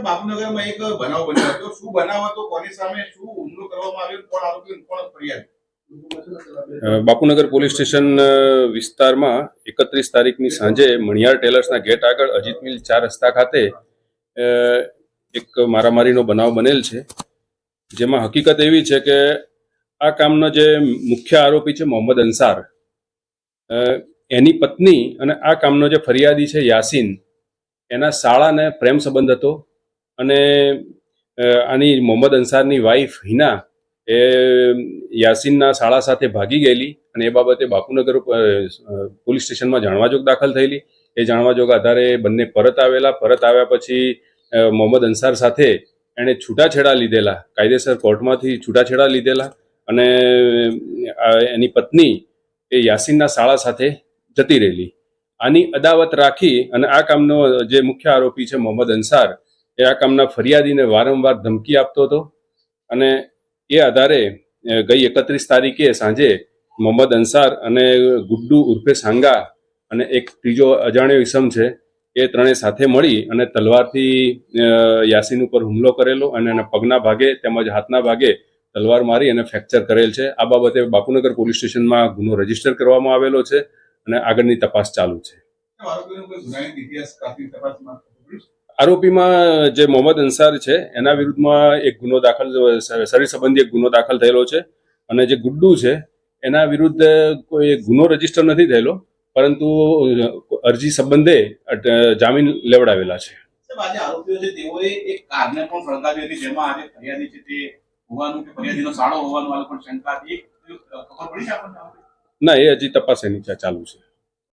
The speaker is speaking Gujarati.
બાપુનગરમાં એક બનાવ બન્યો હતો. શું બનાવ હતો, કોની સામે શું હુમલો કરવામાં આવ્યો, કોણ આરોપી, કોણ ફરિયાદ? બાપુનગર પોલીસ સ્ટેશન વિસ્તારમાં 31 તારીખની સાંજે મણિયાર ટેલર્સના ગેટ આગળ અજીત મિલ 4 રસ્તા ખાતે એક મારામારીનો બનાવ બનેલ છે, જેમાં હકીકત એવી છે કે આ કામનો જે મુખ્ય આરોપી છે મોહમ્મદ અંસાર, એની પત્ની અને આ કામનો જે ફરિયાદી છે યાસીન, એના શાળાને પ્રેમ સંબંધ હતો અને આની મોહમ્મદ અંસારની વાઈફ હિના એ યાસીનના શાળા સાથે ભાગી ગયેલી અને એ બાબતે બાપુનગર પોલીસ સ્ટેશનમાં જાણવાજોગ દાખલ થયેલી. એ જાણવાજોગ આધારે બંને પરત આવ્યા પછી મોહમ્મદ અંસાર સાથે એણે છૂટાછેડા લીધેલા, કાયદેસર કોર્ટમાંથી છૂટાછેડા લીધેલા અને એની પત્ની એ યાસીનના શાળા સાથે જતી રહેલી. આની અદાવત રાખી અને આ કામનો જે મુખ્ય આરોપી છે મોહમ્મદ અંસાર, એ આ કામના ફરિયાદીને વારંવાર ધમકી આપતો હતો અને એ આધારે ગઈ 31 તારીખે સાંજે મોહમ્મદ અંસાર અને ગુડ્ડુ ઉર્ફે સાંગા અને એક ત્રીજો અજાણ્યો ઇસમ છે, એ ત્રણેય સાથે મળી અને તલવારથી યાસીન ઉપર હુમલો કરેલો અને એના પગના ભાગે તેમજ હાથના ભાગે તલવાર મારી અને ફ્રેક્ચર કરેલ છે. આ બાબતે બાપુનગર પોલીસ સ્ટેશનમાં ગુનો રજીસ્ટર કરવામાં આવેલો છે અને આગળની તપાસ ચાલુ છે. આરોપીમાં જે મોહમ્મદ અંસાર છે એના વિરુદ્ધમાં એક ગુનો દાખલ, શરીર સંબંધી એક ગુનો દાખલ થયેલો છે અને જે ગુડ્ડુ છે એના વિરુદ્ધ કોઈ ગુનો રજીસ્ટર નથી થયેલો, પરંતુ અરજી સંબંધે જામીન લેવડાવેલા છે. આજે આરોપીઓ છે તેઓએ એક કારને પણ સળગાવી હતી, જેમાં આજે ફરિયાદી છે તે હોવાનું કે ફરિયાદીનો સાળો હોવાનું પણ શંકા હતી. ખબર પડી છે આપણને? ના, એ હજી તપાસ એની ચાલુ છે.